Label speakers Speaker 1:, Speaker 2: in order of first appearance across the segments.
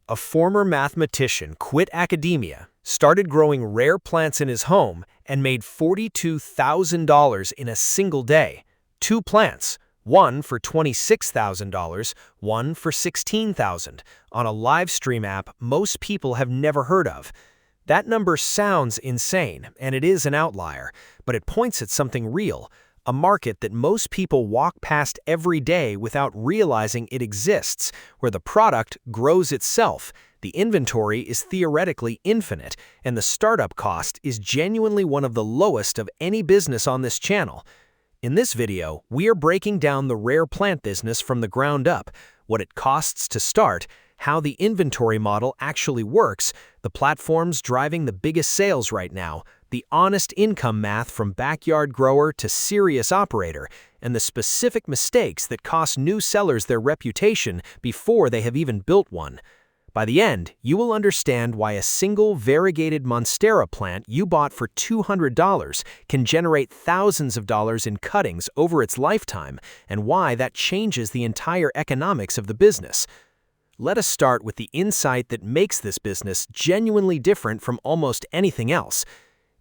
Speaker 1: A former mathematician quit academia, started growing rare plants in his home, and made $42,000 in a single day. Two plants, one for $26,000, one for $16,000, on a live stream app most people have never heard of. That number sounds insane, and it is an outlier, but it points at something real, a market that most people walk past every day without realizing it exists, where the product grows itself, the inventory is theoretically infinite, and the startup cost is genuinely one of the lowest of any business on this channel. In this video, we are breaking down the rare plant business from the ground up, what it costs to start, how the inventory model actually works, the platforms driving the biggest sales right now, the honest income math from backyard grower to serious operator, and the specific mistakes that cost new sellers their reputation before they have even built one. By the end, you will understand why a single variegated Monstera plant you bought for $200 can generate thousands of dollars in cuttings over its lifetime, and why that changes the entire economics of the business. Let us start with the insight that makes this business genuinely different from almost anything else.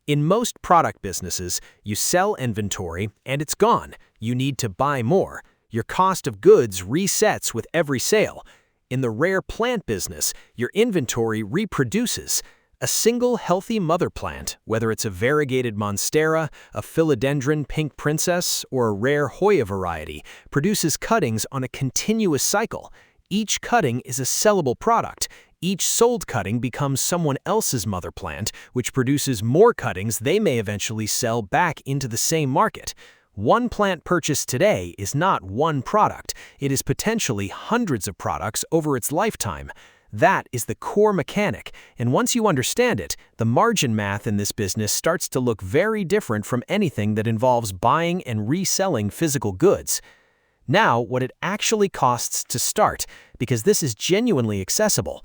Speaker 1: In most product businesses, you sell inventory and it's gone. You need to buy more. Your cost of goods resets with every sale. In the rare plant business, your inventory reproduces. A single healthy mother plant, whether it's a variegated Monstera, a philodendron pink princess, or a rare Hoya variety, produces cuttings on a continuous cycle. Each cutting is a sellable product. Each sold cutting becomes someone else's mother plant, which produces more cuttings they may eventually sell back into the same market. One plant purchased today is not one product. It is potentially hundreds of products over its lifetime. That is the core mechanic, and once you understand it, the margin math in this business starts to look very different from anything that involves buying and reselling physical goods. Now, what it actually costs to start, because this is genuinely accessible.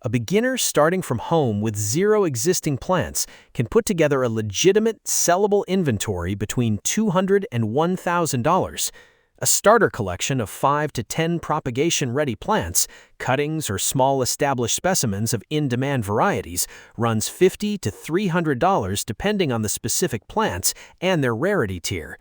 Speaker 1: A beginner starting from home with zero existing plants can put together a legitimate, sellable inventory between $200 and $1,000. A starter collection of 5 to 10 propagation-ready plants, cuttings, or small established specimens of in-demand varieties runs $50 to $300 depending on the specific plants and their rarity tier.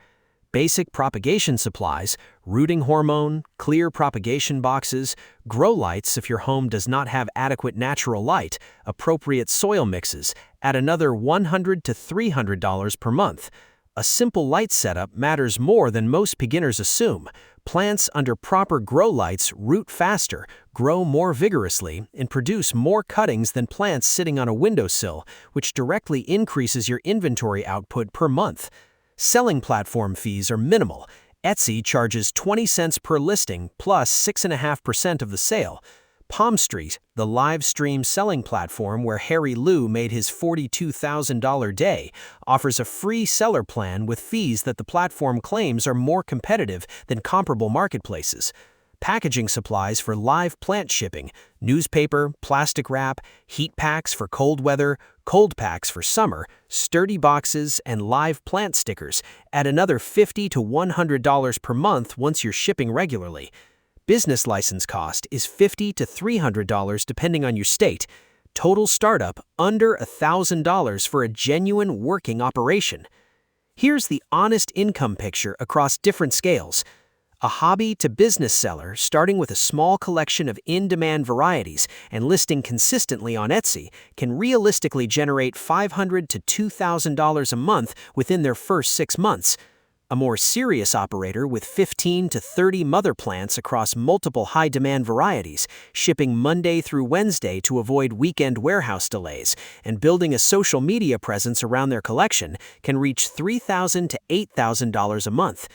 Speaker 1: Basic propagation supplies, rooting hormone, clear propagation boxes, grow lights if your home does not have adequate natural light, appropriate soil mixes, add another $100 to $300 per month. A simple light setup matters more than most beginners assume. Plants under proper grow lights root faster, grow more vigorously, and produce more cuttings than plants sitting on a windowsill, which directly increases your inventory output per month. Selling platform fees are minimal. Etsy charges 20 cents per listing plus 6.5% of the sale. Palm Street, the live stream selling platform where Harry Liu made his $42,000 day, offers a free seller plan with fees that the platform claims are more competitive than comparable marketplaces. Packaging supplies for live plant shipping, newspaper, plastic wrap, heat packs for cold weather, cold packs for summer, sturdy boxes, and live plant stickers add another $50 to $100 per month once you're shipping regularly. Business license cost is $50 to $300 depending on your state. Total startup under $1,000 for a genuine working operation. Here's the honest income picture across different scales. A hobby to business seller starting with a small collection of in-demand varieties and listing consistently on Etsy can realistically generate $500 to $2,000 a month within their first 6 months. A more serious operator with 15 to 30 mother plants across multiple high-demand varieties, shipping Monday through Wednesday to avoid weekend warehouse delays, and building a social media presence around their collection can reach $3,000 to $8,000 a month.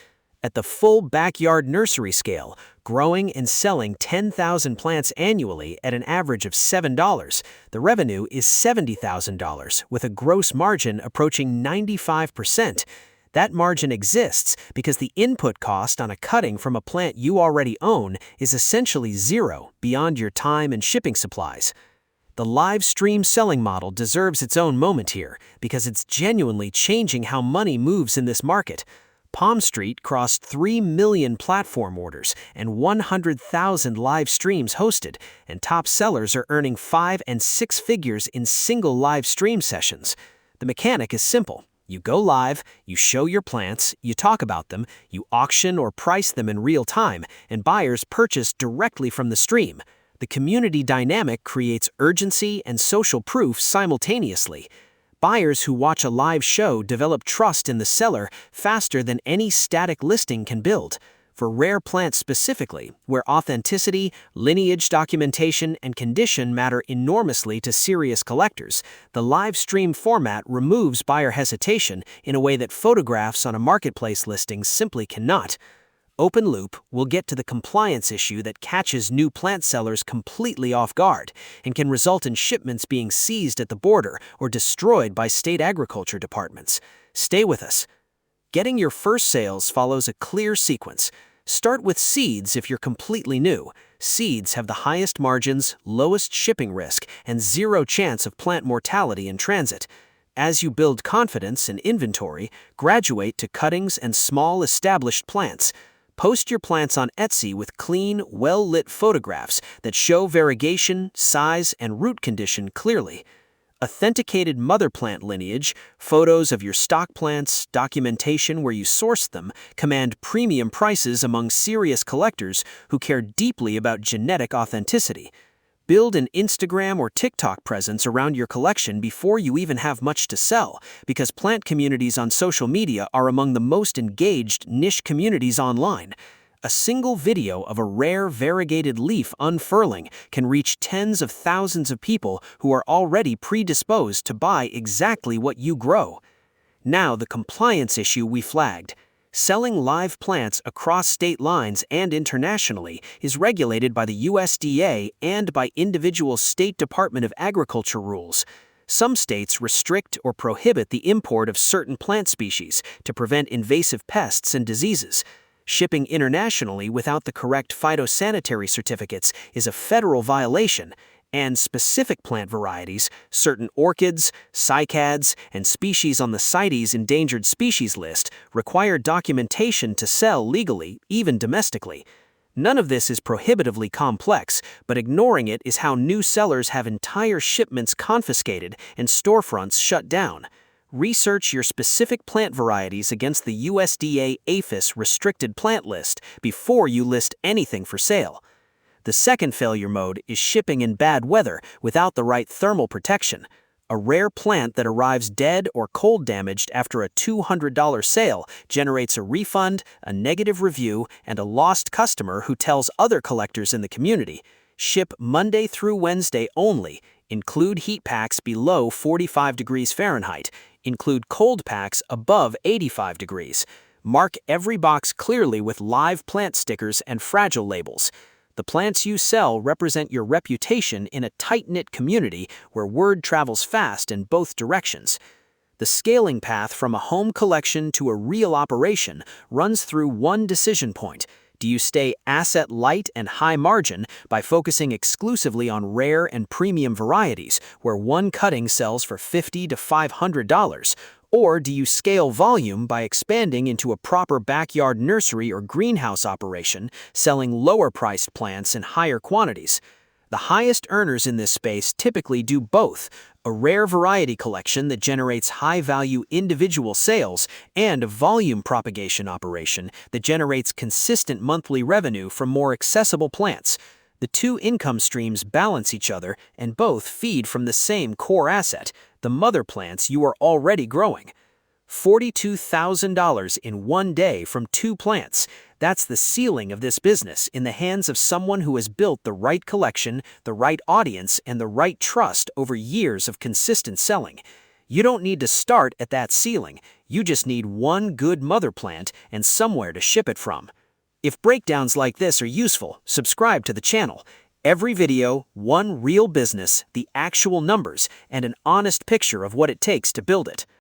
Speaker 1: At the full backyard nursery scale, growing and selling 10,000 plants annually at an average of $7, the revenue is $70,000 with a gross margin approaching 95%. That margin exists because the input cost on a cutting from a plant you already own is essentially zero beyond your time and shipping supplies. The live stream selling model deserves its own moment here because it's genuinely changing how money moves in this market. Palm Street crossed 3 million platform orders and 100,000 live streams hosted, and top sellers are earning 5 and 6 figures in single live stream sessions. The mechanic is simple. You go live, you show your plants, you talk about them, you auction or price them in real time, and buyers purchase directly from the stream. The community dynamic creates urgency and social proof simultaneously. Buyers who watch a live show develop trust in the seller faster than any static listing can build. For rare plants specifically, where authenticity, lineage documentation, and condition matter enormously to serious collectors, the live stream format removes buyer hesitation in a way that photographs on a marketplace listing simply cannot. Open Loop will get to the compliance issue that catches new plant sellers completely off guard and can result in shipments being seized at the border or destroyed by state agriculture departments. Stay with us. Getting your first sales follows a clear sequence. Start with seeds if you're completely new. Seeds have the highest margins, lowest shipping risk, and zero chance of plant mortality in transit. As you build confidence and inventory, graduate to cuttings and small established plants. Post your plants on Etsy with clean, well-lit photographs that show variegation, size, and root condition clearly. Authenticated mother plant lineage, photos of your stock plants, documentation where you sourced them, command premium prices among serious collectors who care deeply about genetic authenticity. Build an Instagram or TikTok presence around your collection before you even have much to sell, because plant communities on social media are among the most engaged niche communities online. A single video of a rare variegated leaf unfurling can reach tens of thousands of people who are already predisposed to buy exactly what you grow. Now, the compliance issue we flagged. Selling live plants across state lines and internationally is regulated by the USDA and by individual state Department of Agriculture rules. Some states restrict or prohibit the import of certain plant species to prevent invasive pests and diseases. Shipping internationally without the correct phytosanitary certificates is a federal violation, and specific plant varieties, certain orchids, cycads, and species on the CITES endangered species list require documentation to sell legally, even domestically. None of this is prohibitively complex, but ignoring it is how new sellers have entire shipments confiscated and storefronts shut down. Research your specific plant varieties against the USDA APHIS restricted plant list before you list anything for sale. The second failure mode is shipping in bad weather without the right thermal protection. A rare plant that arrives dead or cold damaged after a $200 sale generates a refund, a negative review, and a lost customer who tells other collectors in the community. Ship Monday through Wednesday only. Include heat packs below 45 degrees Fahrenheit. Include cold packs above 85 degrees. Mark every box clearly with live plant stickers and fragile labels. The plants you sell represent your reputation in a tight-knit community where word travels fast in both directions. The scaling path from a home collection to a real operation runs through one decision point. Do you stay asset light and high margin by focusing exclusively on rare and premium varieties where one cutting sells for $50 to $500? Or do you scale volume by expanding into a proper backyard nursery or greenhouse operation, selling lower-priced plants in higher quantities? The highest earners in this space typically do both, a rare variety collection that generates high-value individual sales and a volume propagation operation that generates consistent monthly revenue from more accessible plants. The two income streams balance each other and both feed from the same core asset, the mother plants you are already growing. $42,000 in one day from 2 plants. That's the ceiling of this business in the hands of someone who has built the right collection, the right audience, and the right trust over years of consistent selling. You don't need to start at that ceiling. You just need one good mother plant and somewhere to ship it from. If breakdowns like this are useful, subscribe to the channel. Every video, one real business, the actual numbers, and an honest picture of what it takes to build it.